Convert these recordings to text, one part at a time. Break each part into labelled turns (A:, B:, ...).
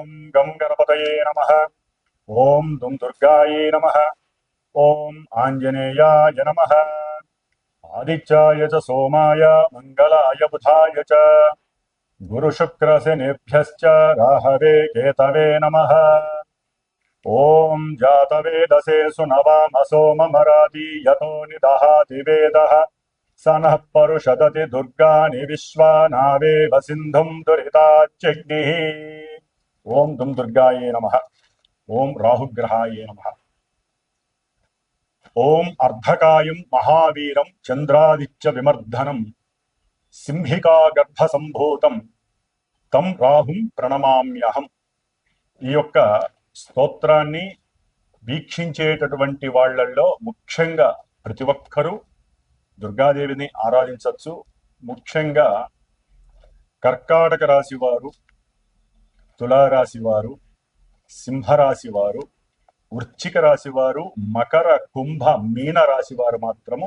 A: ఓం గం గణపతయే నమః. ఓం దుం దుర్గాయే నమః. ఓం ఆంజనేయాయ నమః. ఆదిత్యాయ చ సోమాయ మంగళాయ బుధాయ చ గురుశుక్రశనిభ్యశ్చ రాహవే కేతవే నమః. ఓం జాతవేదసే సునవామసో మమరాతి యతో నిదహాతి వేదః స నః పరుషదతి దుర్గాని విశ్వానావేవ సింధుం దురితాచ్యగ్నిః. ఓం దుం దుర్గాయే నమః. ఓం రాహుగ్రహాయే నమః. ఓం అర్ధకాయం మహావీరం చంద్రాదిత్య విమర్ధనం సింహికా గర్భ సంభూతం తం రాహుం ప్రణమామ్యహం. ఈ యొక్క స్తోత్రాన్ని వీక్షించేటటువంటి వాళ్ళల్లో ముఖ్యంగా ప్రతి ఒక్కరూ దుర్గాదేవిని ఆరాధించవచ్చు. ముఖ్యంగా కర్కాటక రాశి వారు, తులారాశి వారు, సింహరాశి వారు, వృశ్చిక రాశి వారు, మకర, కుంభ, మీన రాశి వారు మాత్రము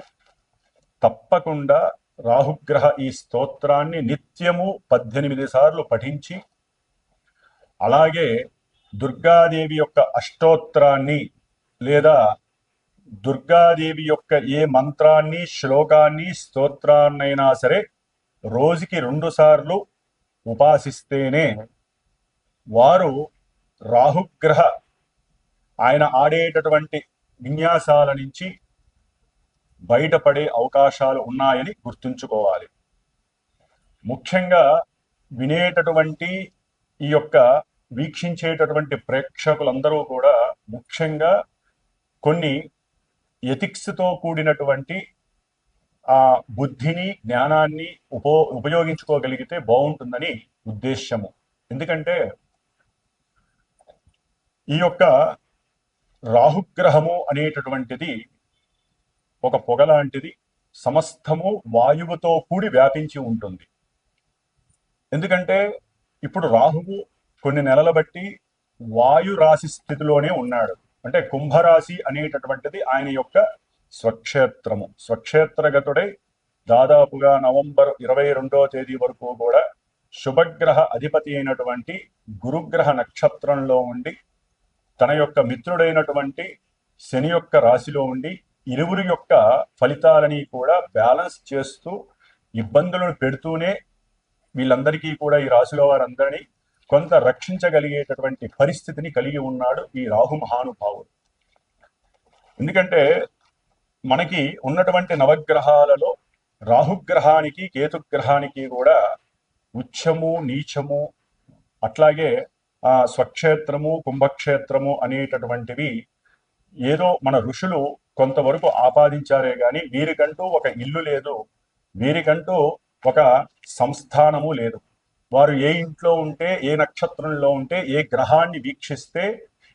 A: తప్పకుండా రాహుగ్రహ ఈ స్తోత్రాన్ని నిత్యము 18 సార్లు పఠించి, అలాగే దుర్గాదేవి యొక్క అష్టోత్తరాన్ని లేదా దుర్గాదేవి యొక్క ఏ మంత్రాన్ని, శ్లోకాన్ని, స్తోత్రాన్నైనా సరే రోజుకి 2 సార్లు ఉపాసిస్తేనే వారు రాహుగ్రహ ఆయన ఆడేటటువంటి విన్యాసాల నుంచి బయటపడే అవకాశాలు ఉన్నాయని గుర్తుంచుకోవాలి. ముఖ్యంగా వినేటటువంటి ఈ యొక్క వీక్షించేటటువంటి ప్రేక్షకులందరూ కూడా ముఖ్యంగా కొన్ని ఎథిక్స్తో కూడినటువంటి ఆ బుద్ధిని, జ్ఞానాన్ని ఉపయోగించుకోగలిగితే బాగుంటుందని ఉద్దేశ్యము. ఎందుకంటే ఈ యొక్క రాహుగ్రహము అనేటటువంటిది ఒక పొగ లాంటిది, సమస్తము వాయువుతో కూడి వ్యాపించి ఉంటుంది. ఎందుకంటే ఇప్పుడు రాహువు కొన్ని నెలల బట్టి వాయు రాశి స్థితిలోనే ఉన్నాడు. అంటే కుంభరాశి అనేటటువంటిది ఆయన యొక్క స్వక్షేత్రము. స్వక్షేత్రగతుడై దాదాపుగా నవంబర్ 22వ తేదీ వరకు కూడా శుభగ్రహ అధిపతి అయినటువంటి గురుగ్రహ నక్షత్రంలో ఉండి తన యొక్క మిత్రుడైనటువంటి శని యొక్క రాశిలో ఉండి ఇరువురి యొక్క ఫలితాలని కూడా బ్యాలెన్స్ చేస్తూ ఇబ్బందులను పెడుతూనే వీళ్ళందరికీ కూడా, ఈ రాశిలో వారందరినీ కొంత రక్షించగలిగేటటువంటి పరిస్థితిని కలిగి ఉన్నాడు ఈ రాహు మహానుభావుడు. ఎందుకంటే మనకి ఉన్నటువంటి నవగ్రహాలలో రాహుగ్రహానికి, కేతుగ్రహానికి కూడా ఉచ్చము, నీచము, అట్లాగే స్వక్షేత్రము, కుంభక్షేత్రము అనేటటువంటివి ఏదో మన ఋషులు కొంతవరకు ఆపాదించారే గాని వీరికంటూ ఒక ఇల్లు లేదు, వీరికంటూ ఒక సంస్థానము లేదు. వారు ఏ ఇంట్లో ఉంటే, ఏ నక్షత్రంలో ఉంటే, ఏ గ్రహాన్ని వీక్షిస్తే,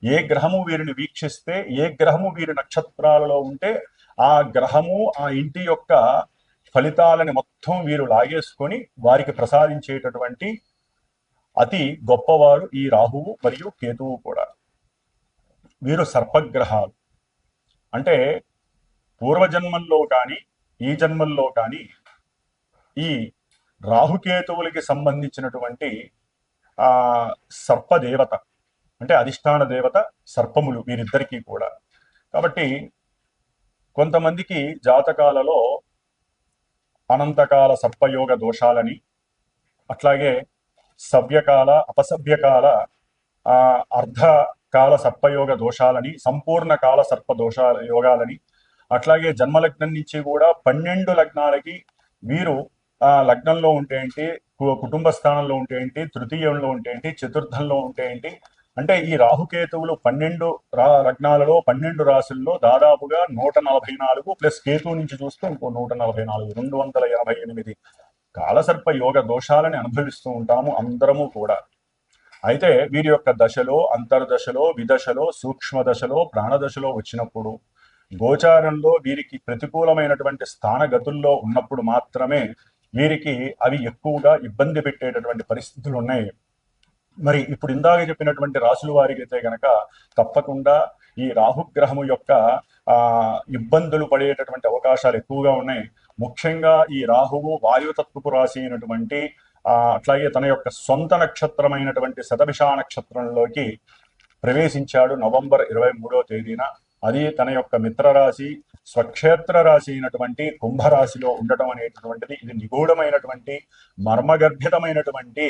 A: ఏ గ్రహము వీరిని వీక్షిస్తే, ఏ గ్రహము వీరి నక్షత్రాలలో ఉంటే ఆ గ్రహము ఆ ఇంటి యొక్క ఫలితాలని మొత్తం వీరు లాగేసుకొని వారికి ప్రసాదించేటటువంటి అతి గొప్పవారు ఈ రాహువు మరియు కేతువు కూడా. వీరు సర్పగ్రహాలు. అంటే పూర్వజన్మల్లో కానీ ఈ జన్మల్లో కానీ ఈ రాహుకేతువులకి సంబంధించినటువంటి సర్పదేవత, అంటే అధిష్టాన దేవత సర్పములు వీరిద్దరికీ కూడా. కాబట్టి కొంతమందికి జాతకాలలో అనంతకాల సర్పయోగ దోషాలని, అట్లాగే సవ్యకాల, అపసవ్యకాల, అర్ధకాల సర్పయోగ దోషాలని, సంపూర్ణ కాల సర్ప దోషాల యోగాలని, అట్లాగే జన్మలగ్నం నుంచి కూడా 12 లగ్నాలకి వీరు లగ్నంలో ఉంటే ఏంటి, కుటుంబ స్థానంలో ఉంటే ఏంటి, తృతీయంలో ఉంటే ఏంటి, చతుర్థంలో ఉంటే ఏంటి, అంటే ఈ రాహుకేతువులు 12 లగ్నాలలో 12 రాశుల్లో దాదాపుగా 144 ప్లస్ కేతు నుంచి చూస్తే ఇంకో 144, 288 కాలసర్ప యోగ దోషాలని అనుభవిస్తూ ఉంటాము అందరము కూడా. అయితే వీరి యొక్క దశలో, అంతర్దశలో, విదశలో, సూక్ష్మ దశలో, ప్రాణదశలో వచ్చినప్పుడు, గోచారంలో వీరికి ప్రతికూలమైనటువంటి స్థానగతుల్లో ఉన్నప్పుడు మాత్రమే వీరికి అవి ఎక్కువగా ఇబ్బంది పెట్టేటటువంటి పరిస్థితులు ఉన్నాయి. మరి ఇప్పుడు ఇందాక చెప్పినటువంటి రాశుల వారికి అయితే గనక తప్పకుండా ఈ రాహుగ్రహము యొక్క ఇబ్బందులు పడేటటువంటి అవకాశాలు ఎక్కువగా ఉన్నాయి. ముఖ్యంగా ఈ రాహువు వాయుతత్వపు రాశి అయినటువంటి అట్లాగే తన యొక్క సొంత నక్షత్రమైనటువంటి శతభిష నక్షత్రంలోకి ప్రవేశించాడు నవంబర్ 23వ తేదీన. అది తన యొక్క మిత్రరాశి స్వక్షేత్ర రాశి అయినటువంటి కుంభరాశిలో ఉండటం అనేటటువంటిది ఇది నిగూఢమైనటువంటి మర్మగర్భితమైనటువంటి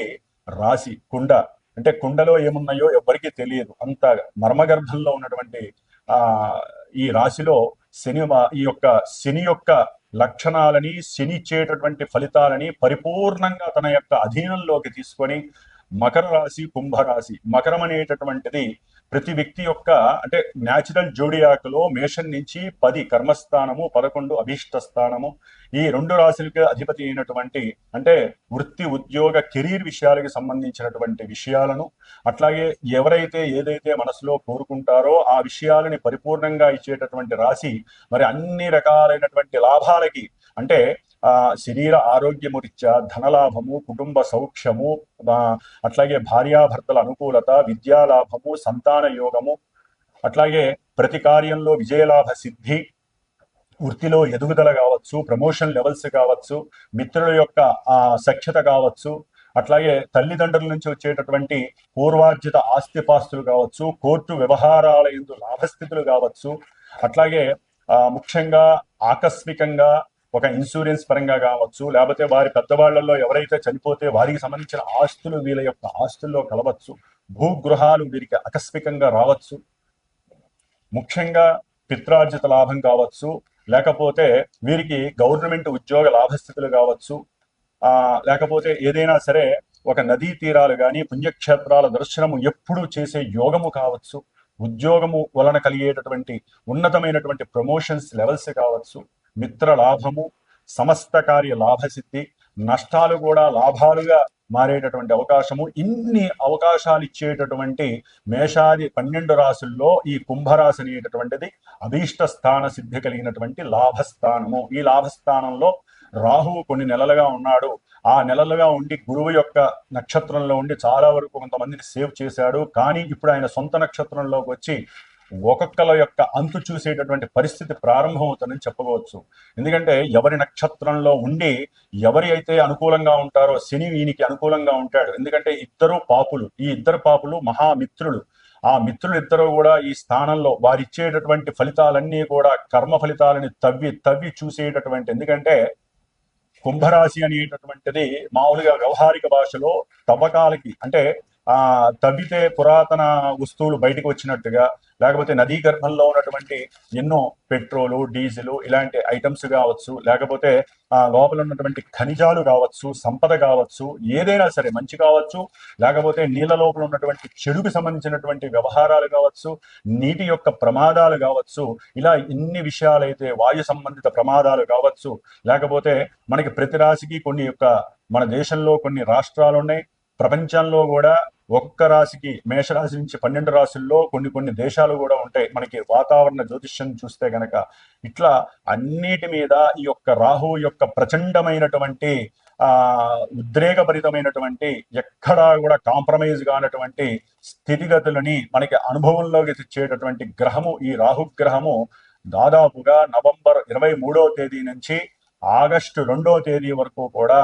A: రాశి. కుండ అంటే కుండలో ఏమున్నాయో ఎవరికీ తెలియదు, అంత మర్మగర్భంలో ఉన్నటువంటి ఆ ఈ రాశిలో శని యొక్క లక్షణాలని, శని ఇచ్చేటటువంటి ఫలితాలని పరిపూర్ణంగా తన యొక్క అధీనంలోకి తీసుకొని మకర రాశి, కుంభరాశి. మకరం అనేటటువంటిది ప్రతి వ్యక్తి యొక్క అంటే న్యాచురల్ జోడియాక్లో మేషం నుంచి 10 కర్మస్థానము, 11 అభీష్ట స్థానము, ఈ 2 రాశులకి అధిపతి అయినటువంటి అంటే వృత్తి, ఉద్యోగ, కెరీర్ విషయాలకి సంబంధించినటువంటి విషయాలను, అట్లాగే ఎవరైతే ఏదైతే మనసులో కోరుకుంటారో ఆ విషయాలని పరిపూర్ణంగా ఇచ్చేటటువంటి రాశి. మరి అన్ని రకాలైనటువంటి లాభాలకి అంటే శరీర ఆరోగ్యము రీత్యా ధనలాభము, కుటుంబ సౌఖ్యము, అట్లాగే భార్యాభర్తల అనుకూలత, విద్యాలాభము, సంతాన యోగము, అట్లాగే ప్రతి కార్యంలో విజయలాభ సిద్ధి, వృత్తిలో ఎదుగుదల కావచ్చు, ప్రమోషన్ లెవెల్స్ కావచ్చు, మిత్రుల యొక్క సఖ్యత కావచ్చు, అట్లాగే తల్లిదండ్రుల నుంచి వచ్చేటటువంటి పూర్వార్జిత ఆస్తిపాస్తులు కావచ్చు, కోర్టు వ్యవహారాల యందు లాభస్థితులు కావచ్చు, అట్లాగే ముఖ్యంగా ఆకస్మికంగా ఒక ఇన్సూరెన్స్ పరంగా కావచ్చు, లేకపోతే వారి పెద్దవాళ్లలో ఎవరైతే చనిపోతే వారికి సంబంధించిన ఆస్తులు వీళ్ళ యొక్క ఆస్తుల్లో కలవచ్చు, భూగృహాలు వీరికి ఆకస్మికంగా రావచ్చు, ముఖ్యంగా పిత్రార్జిత లాభం కావచ్చు, లేకపోతే వీరికి గవర్నమెంట్ ఉద్యోగ లాభస్థితులు కావచ్చు, లేకపోతే ఏదైనా సరే ఒక నదీ తీరాలు కానీ పుణ్యక్షేత్రాల దర్శనము ఎప్పుడూ చేసే యోగము కావచ్చు, ఉద్యోగము వలన కలిగేటటువంటి ఉన్నతమైనటువంటి ప్రమోషన్స్ లెవెల్స్ కావచ్చు, మిత్ర లాభము, సమస్త కార్య లాభసిద్ధి, నష్టాలు కూడా లాభాలుగా మారేటటువంటి అవకాశము. ఇన్ని అవకాశాలు ఇచ్చేటటువంటి మేషాది 12 రాశుల్లో ఈ కుంభరాశి అనేటటువంటిది అభీష్ట స్థాన సిద్ధి కలిగినటువంటి లాభస్థానము. ఈ లాభస్థానంలో రాహువు కొన్ని నెలలుగా ఉన్నాడు. ఆ నెలలుగా ఉండి గురువు యొక్క నక్షత్రంలో ఉండి చాలా వరకు కొంతమందిని సేవ్ చేశాడు. కానీ ఇప్పుడు ఆయన సొంత నక్షత్రంలోకి వచ్చి ఒక్కొక్కల యొక్క అంతు చూసేటటువంటి పరిస్థితి ప్రారంభమవుతుందని చెప్పవచ్చు. ఎందుకంటే ఎవరి నక్షత్రంలో ఉండి ఎవరి అయితే అనుకూలంగా ఉంటారో శని వీనికి అనుకూలంగా ఉంటాడు. ఎందుకంటే ఇద్దరు పాపులు, ఈ ఇద్దరు పాపులు మహామిత్రులు. ఆ మిత్రులు ఇద్దరు కూడా ఈ స్థానంలో వారిచ్చేటటువంటి ఫలితాలన్నీ కూడా కర్మ ఫలితాలని తవ్వి చూసేటటువంటి, ఎందుకంటే కుంభరాశి అనేటటువంటిది మామూలుగా వ్యవహారిక భాషలో తవ్వకాలకి అంటే తవ్వితే పురాతన వస్తువులు బయటకు వచ్చినట్టుగా, లేకపోతే నదీ గర్భంలో ఉన్నటువంటి ఎన్నో పెట్రోలు, డీజిల్ ఇలాంటి ఐటమ్స్ కావచ్చు, లేకపోతే లోపల ఉన్నటువంటి ఖనిజాలు కావచ్చు, సంపద కావచ్చు, ఏదైనా సరే మంచి కావచ్చు, లేకపోతే నీళ్ళ లోపల ఉన్నటువంటి చెడుకు సంబంధించినటువంటి వ్యవహారాలు కావచ్చు, నీటి యొక్క ప్రమాదాలు కావచ్చు, ఇలా ఇన్ని విషయాలైతే వాయు సంబంధిత ప్రమాదాలు కావచ్చు, లేకపోతే మనకి ప్రతి రాశికి కొన్ని యొక్క మన దేశంలో కొన్ని రాష్ట్రాలు ఉన్నాయి, ప్రపంచంలో కూడా ఒక్క రాశికి మేషరాశి నుంచి 12 రాశుల్లో కొన్ని దేశాలు కూడా ఉంటాయి. మనకి వాతావరణ జ్యోతిష్యం చూస్తే గనక ఇట్లా అన్నిటి మీద ఈ యొక్క రాహువు యొక్క ప్రచండమైనటువంటి ఉద్రేకభరితమైనటువంటి ఎక్కడా కూడా కాంప్రమైజ్ కానటువంటి స్థితిగతులని మనకి అనుభవంలోకి తెచ్చేటటువంటి గ్రహము ఈ రాహుగ్రహము. దాదాపుగా నవంబర్ 23వ తేదీ నుంచి ఆగస్టు 2వ తేదీ వరకు కూడా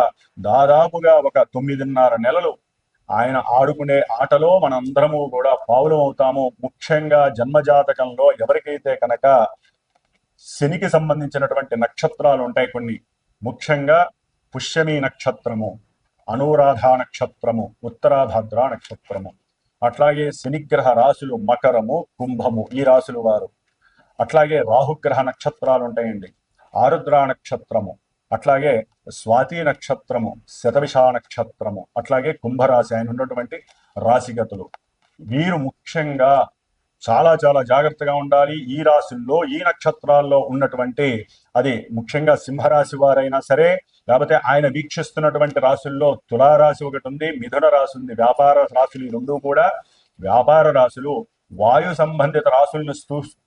A: దాదాపుగా ఒక 9.5 నెలలు ఆయన ఆడుకునే ఆటలో మనందరము కూడా పావులం అవుతాము. ముఖ్యంగా జన్మజాతకంలో ఎవరికైతే కనుక శనికి సంబంధించినటువంటి నక్షత్రాలు ఉంటాయి కొన్ని, ముఖ్యంగా పుష్యమి నక్షత్రము, అనురాధ నక్షత్రము, ఉత్తరాభద్ర నక్షత్రము, అట్లాగే శనిగ్రహ రాశులు మకరము, కుంభము ఈ రాశులు వారు. అట్లాగే రాహుగ్రహ నక్షత్రాలు ఉంటాయండి, ఆరుద్ర నక్షత్రము, అట్లాగే స్వాతి నక్షత్రము, శతభిష నక్షత్రము, అట్లాగే కుంభరాశి ఆయన ఉన్నటువంటి రాశిగతులు. వీరు ముఖ్యంగా చాలా జాగ్రత్తగా ఉండాలి. ఈ రాశుల్లో ఈ నక్షత్రాల్లో ఉన్నటువంటి అది ముఖ్యంగా సింహరాశి వారైనా సరే, లేకపోతే ఆయన వీక్షిస్తున్నటువంటి రాశుల్లో తులారాశి ఒకటి ఉంది, మిథున రాశి ఉంది, వ్యాపార రాశులు ఈ రెండు కూడా వ్యాపార రాశులు. వాయు సంబంధిత రాశులను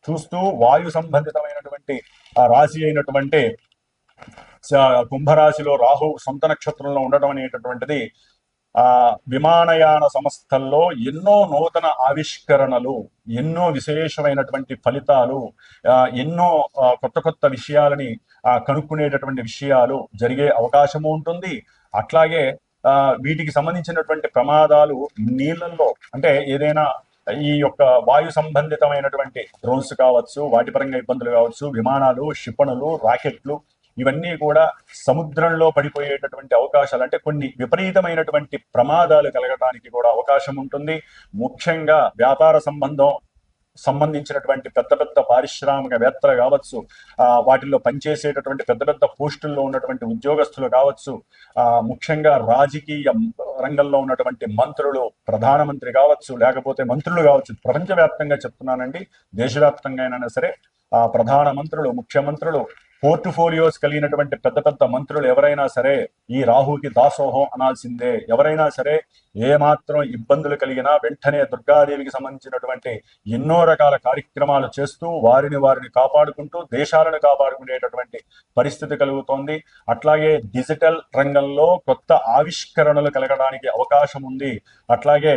A: చూస్తూ వాయు సంబంధితమైనటువంటి ఆ రాశి అయినటువంటి కుంభరాశిలో రాహు సొంత నక్షత్రంలో ఉండటం అనేటటువంటిది విమానయాన సంస్థల్లో ఎన్నో నూతన ఆవిష్కరణలు, ఎన్నో విశేషమైనటువంటి ఫలితాలు, ఎన్నో కొత్త విషయాలని కనుక్కునేటటువంటి విషయాలు జరిగే అవకాశము ఉంటుంది. అట్లాగే వీటికి సంబంధించినటువంటి ప్రమాదాలు నీళ్ళల్లో అంటే ఏదైనా ఈ యొక్క వాయు సంబంధితమైనటువంటి డ్రోన్స్ కావచ్చు, వాటి పరంగా ఇబ్బందులు కావచ్చు, విమానాలు, క్షిపణులు, రాకెట్లు ఇవన్నీ కూడా సముద్రంలో పడిపోయేటటువంటి అవకాశాలు అంటే కొన్ని విపరీతమైనటువంటి ప్రమాదాలు కలగడానికి కూడా అవకాశం ఉంటుంది. ముఖ్యంగా వ్యాపార సంబంధించినటువంటి పెద్ద పెద్ద పారిశ్రామికవేత్తలు కావచ్చు, వాటిల్లో పనిచేసేటటువంటి పెద్ద పెద్ద పోస్టుల్లో ఉన్నటువంటి ఉద్యోగస్తులు కావచ్చు, ముఖ్యంగా రాజకీయ రంగంలో ఉన్నటువంటి మంత్రులు, ప్రధానమంత్రి కావచ్చు, లేకపోతే మంత్రులు కావచ్చు, ప్రపంచవ్యాప్తంగా చెప్తున్నానండి, దేశవ్యాప్తంగా అయినా సరే ప్రధాన మంత్రులు, ముఖ్యమంత్రులు, పోర్ట్ఫోలియోస్ కలిగినటువంటి పెద్ద పెద్ద మంత్రులు ఎవరైనా సరే ఈ రాహుకి దాసోహం అనాల్సిందే. ఎవరైనా సరే ఏమాత్రం ఇబ్బందులు కలిగినా వెంటనే దుర్గాదేవికి సంబంధించినటువంటి ఎన్నో రకాల కార్యక్రమాలు చేస్తూ వారిని కాపాడుకుంటూ దేశాలను కాపాడుకునేటటువంటి పరిస్థితి కలుగుతోంది. అట్లాగే డిజిటల్ రంగంలో కొత్త ఆవిష్కరణలు కలగడానికి అవకాశం ఉంది. అట్లాగే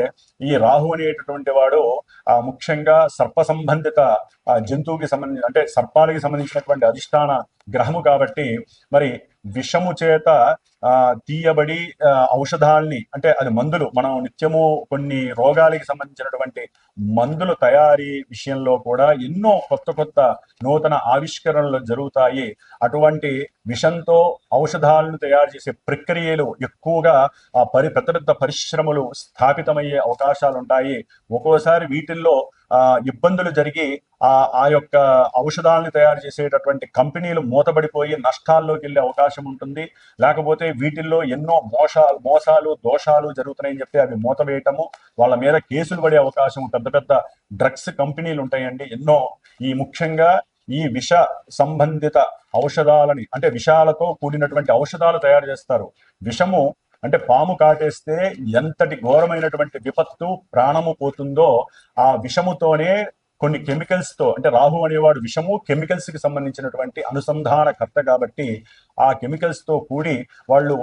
A: ఈ రాహు అనేటటువంటి వాడు ముఖ్యంగా సర్ప సంబంధిత జంతువుకి సంబంధించి అంటే సర్పాలకి సంబంధించినటువంటి అధిష్టాన గ్రహము కాబట్టి మరి విషము చేత తీయబడి ఔషధాల్ని అంటే అది మందులు మనం నిత్యము కొన్ని రోగాలకి సంబంధించినటువంటి మందుల తయారీ విషయంలో కూడా ఎన్నో కొత్త నూతన ఆవిష్కరణలు జరుగుతాయి. అటువంటి విషంతో ఔషధాలను తయారు చేసే ప్రక్రియలు ఎక్కువగా పెద్ద పెద్ద పరిశ్రమలు స్థాపితమయ్యే అవకాశాలు ఉంటాయి. ఒక్కోసారి వీటిల్లో ఇబ్బందులు జరిగి ఆ యొక్క ఔషధాలను తయారు చేసేటటువంటి కంపెనీలు మూతబడిపోయి నష్టాల్లోకి వెళ్ళే అవకాశం ఉంటుంది. లేకపోతే వీటిల్లో ఎన్నో మోసాలు దోషాలు జరుగుతున్నాయని చెప్పి అవి మూతవేయటము, వాళ్ళ మీద కేసులు పడే అవకాశం, పెద్ద పెద్ద డ్రగ్స్ కంపెనీలు ఉంటాయండి ఎన్నో. ఈ ముఖ్యంగా ఈ విష సంబంధిత ఔషధాలని అంటే విషాలతో కూడినటువంటి ఔషధాలు తయారు చేస్తారు. విషము అంటే పాము కాటేస్తే ఎంతటి ఘోరమైనటువంటి విపత్తు ప్రాణము పోతుందో ఆ విషముతోనే కొన్ని కెమికల్స్ తో అంటే రాహు అనేవాడు విషము కెమికల్స్ కి సంబంధించినటువంటి అనుసంధానకర్త కాబట్టి ఆ కెమికల్స్ తో కూడి వాళ్ళు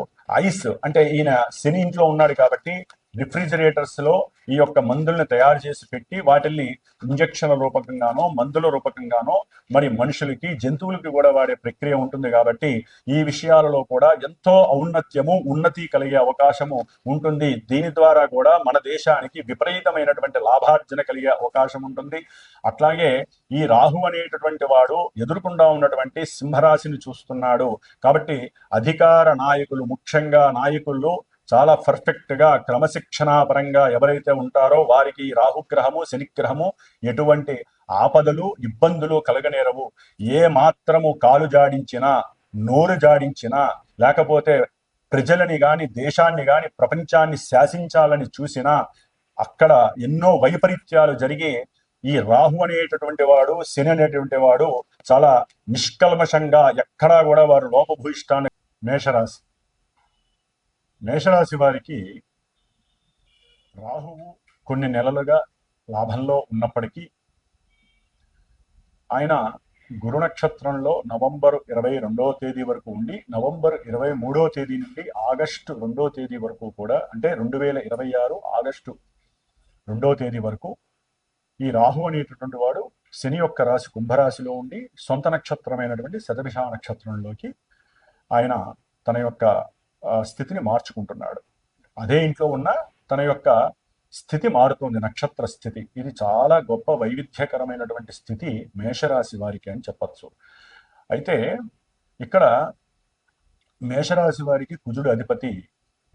A: ఐస్ అంటే ఈయన శని ఇంట్లో ఉన్నాడు కాబట్టి రిఫ్రిజిరేటర్స్ లో ఈ యొక్క మందుల్ని తయారు చేసి పెట్టి వాటిల్ని ఇంజక్షన్ల రూపకంగానో మందుల రూపకంగానో మరి మనుషులకి జంతువులకి కూడా వాడే ప్రక్రియ ఉంటుంది. కాబట్టి ఈ విషయాలలో కూడా ఎంతో ఔన్నత్యము ఉన్నతి కలిగే అవకాశము ఉంటుంది. దీని ద్వారా కూడా మన దేశానికి విపరీతమైనటువంటి లాభార్జన కలిగే అవకాశం ఉంటుంది. అట్లాగే ఈ రాహు అనేటటువంటి వాడు ఎదురుకుండా ఉన్నటువంటి సింహరాశిని చూస్తున్నాడు కాబట్టి అధికార నాయకులు ముఖ్యంగా నాయకులు చాలా పర్ఫెక్ట్ గా క్రమశిక్షణా పరంగా ఎవరైతే ఉంటారో వారికి రాహుగ్రహము శనిగ్రహము ఎటువంటి ఆపదలు ఇబ్బందులు కలగనేరవు. ఏ మాత్రము కాలు జాడించినా నోరు జాడించినా లేకపోతే ప్రజలని గాని దేశాన్ని గాని ప్రపంచాన్ని శాసించాలని చూసినా అక్కడ ఎన్నో వైపరీత్యాలు జరిగి ఈ రాహు అనేటటువంటి వాడు శని అనేటువంటి వాడు చాలా నిష్కల్మషంగా ఎక్కడా కూడా వారు లోపభూయిష్టాన్ని మేషరాశి వారికి రాహువు కొన్ని నెలలుగా లాభంలో ఉన్నప్పటికీ ఆయన గురు నక్షత్రంలో నవంబర్ 22వ తేదీ వరకు ఉండి నవంబర్ 23వ తేదీ నుండి ఆగస్టు 2వ తేదీ వరకు కూడా అంటే 2026 ఆగస్టు 2వ తేదీ వరకు ఈ రాహు అనేటటువంటి వాడు శని యొక్క రాశి కుంభరాశిలో ఉండి సొంత నక్షత్రమైనటువంటి శతభిష నక్షత్రంలోకి ఆయన తన యొక్క స్థితిని మార్చుకుంటున్నాడు. అదే ఇంట్లో ఉన్న తన యొక్క స్థితి మారుతుంది, నక్షత్ర స్థితి. ఇది చాలా గొప్ప వైవిధ్యకరమైనటువంటి స్థితి మేషరాశి వారికి అని చెప్పచ్చు. అయితే ఇక్కడ మేషరాశి వారికి కుజుడు అధిపతి.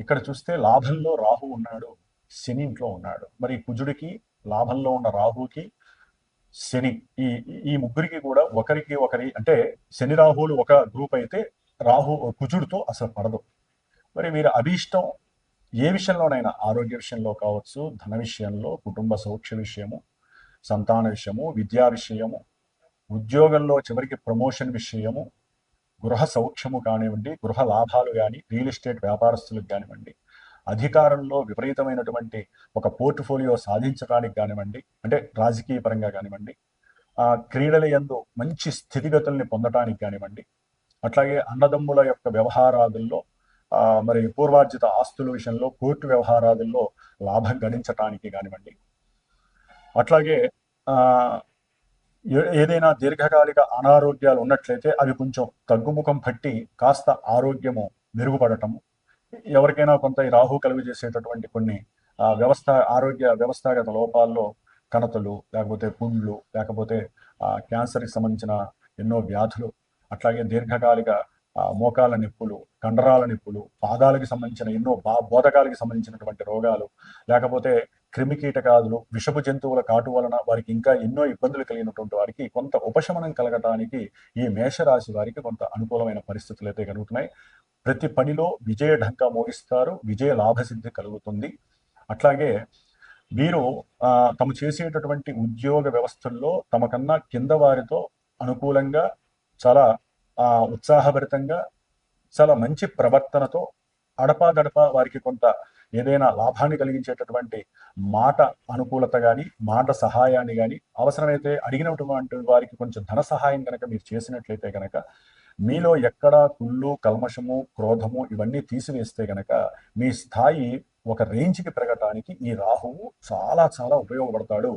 A: ఇక్కడ చూస్తే లాభంలో రాహు ఉన్నాడు, శని ఇంట్లో ఉన్నాడు. మరి కుజుడికి లాభంలో ఉన్న రాహుకి శని ఈ ముగ్గురికి కూడా ఒకరి అంటే శని రాహువులు ఒక గ్రూప్ అయితే కుజుడితో అసలు పడదు. మరి వీరి అభీష్టం ఏ విషయంలోనైనా ఆరోగ్య విషయంలో కావచ్చు, ధన విషయంలో, కుటుంబ సౌఖ్య విషయము, సంతాన విషయము, విద్యా విషయము, ఉద్యోగంలో చివరికి ప్రమోషన్ విషయము, గృహ సౌఖ్యము కానివ్వండి, గృహ లాభాలు కానీ, రియల్ ఎస్టేట్ వ్యాపారస్తులకు కానివ్వండి, అధికారంలో విపరీతమైనటువంటి ఒక పోర్ట్ఫోలియో సాధించడానికి కానివ్వండి, అంటే రాజకీయ పరంగా కానివ్వండి, క్రీడల యందు మంచి స్థితిగతుల్ని పొందడానికి కానివ్వండి, అట్లాగే అన్నదమ్ముల యొక్క వ్యవహారాదుల్లో మరి పూర్వార్జిత ఆస్తుల విషయంలో కోర్టు వ్యవహారాదుల్లో లాభం గడించటానికి కానివ్వండి, అట్లాగే ఏదైనా దీర్ఘకాలిక అనారోగ్యాలు ఉన్నట్లయితే అవి కొంచెం తగ్గుముఖం పట్టి కాస్త ఆరోగ్యము మెరుగుపడటము, ఎవరికైనా కొంత ఈ రాహు కలుగు చేసేటటువంటి కొన్ని ఆరోగ్య వ్యవస్థాగత లోపాల్లో కణతలు, లేకపోతే పుండ్లు, లేకపోతే క్యాన్సర్కి సంబంధించిన ఎన్నో వ్యాధులు, అట్లాగే దీర్ఘకాలిక మోకాల నొప్పులు, కండరాల నొప్పులు, పాదాలకు సంబంధించిన ఎన్నో బోధకాలకు సంబంధించినటువంటి రోగాలు, లేకపోతే క్రిమి కీటకాదులు, విషపు జంతువుల కాటు వలన వారికి ఇంకా ఎన్నో ఇబ్బందులు కలిగినటువంటి వారికి కొంత ఉపశమనం కలగటానికి ఈ మేషరాశి వారికి కొంత అనుకూలమైన పరిస్థితులు అయితే కలుగుతున్నాయి. ప్రతి పనిలో విజయ ఢంకా మోగిస్తారు, విజయ లాభసిద్ధి కలుగుతుంది. అట్లాగే వీరు తమ చేసేటటువంటి ఉద్యోగ వ్యవస్థల్లో తమకన్నా కింద వారితో అనుకూలంగా చాలా ఉత్సాహభరితంగా చాలా మంచి ప్రవర్తనతో అడపాదడప వారికి కొంత ఏదైనా లాభాన్ని కలిగించేటటువంటి మాట అనుకూలత కానీ, మాట సహాయాన్ని కానీ, అవసరమైతే అడిగినటువంటి వారికి కొంచెం ధన సహాయం కనుక మీరు చేసినట్లయితే కనుక మీలో ఎక్కడా కుళ్ళు, కల్మషము, క్రోధము ఇవన్నీ తీసివేస్తే గనక మీ స్థాయి ఒక రేంజ్కి పెరగటానికి ఈ రాహువు చాలా చాలా ఉపయోగపడతాడు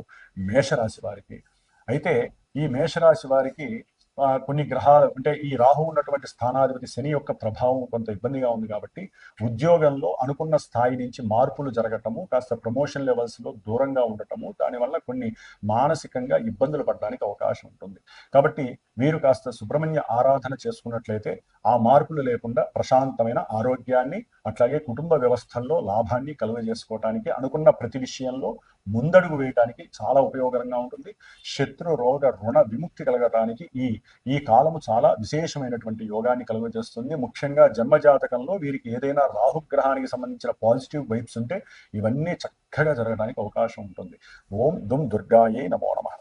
A: మేషరాశి వారికి. అయితే ఈ మేషరాశి వారికి కొన్ని గ్రహాలు అంటే ఈ రాహు ఉన్నటువంటి స్థానాధిపతి శని యొక్క ప్రభావం కొంత ఇబ్బందిగా ఉంది కాబట్టి ఉద్యోగంలో అనుకున్న స్థాయి నుంచి మార్పులు జరగటము, కాస్త ప్రమోషన్ లెవెల్స్లో దూరంగా ఉండటము, దానివల్ల కొన్ని మానసికంగా ఇబ్బందులు పడడానికి అవకాశం ఉంటుంది. కాబట్టి వీరు కాస్త సుబ్రహ్మణ్య ఆరాధన చేసుకున్నట్లయితే ఆ మార్పులు లేకుండా ప్రశాంతమైన ఆరోగ్యాన్ని, అట్లాగే కుటుంబ వ్యవస్థల్లో లాభాన్ని కలుగజేసుకోవటానికి, అనుకున్న ప్రతి విషయంలో ముందడుగు వేయడానికి చాలా ఉపయోగకరంగా ఉంటుంది. శత్రు రోగ రుణ విముక్తి కలగటానికి ఈ కాలము చాలా విశేషమైనటువంటి యోగాన్ని కలుగజేస్తుంది. ముఖ్యంగా జన్మజాతకంలో వీరికి ఏదైనా రాహుగ్రహానికి సంబంధించిన పాజిటివ్ వైబ్స్ ఉంటే ఇవన్నీ చక్కగా జరగడానికి అవకాశం ఉంటుంది. ఓం దుమ్ దుర్గాయే నమో నమః.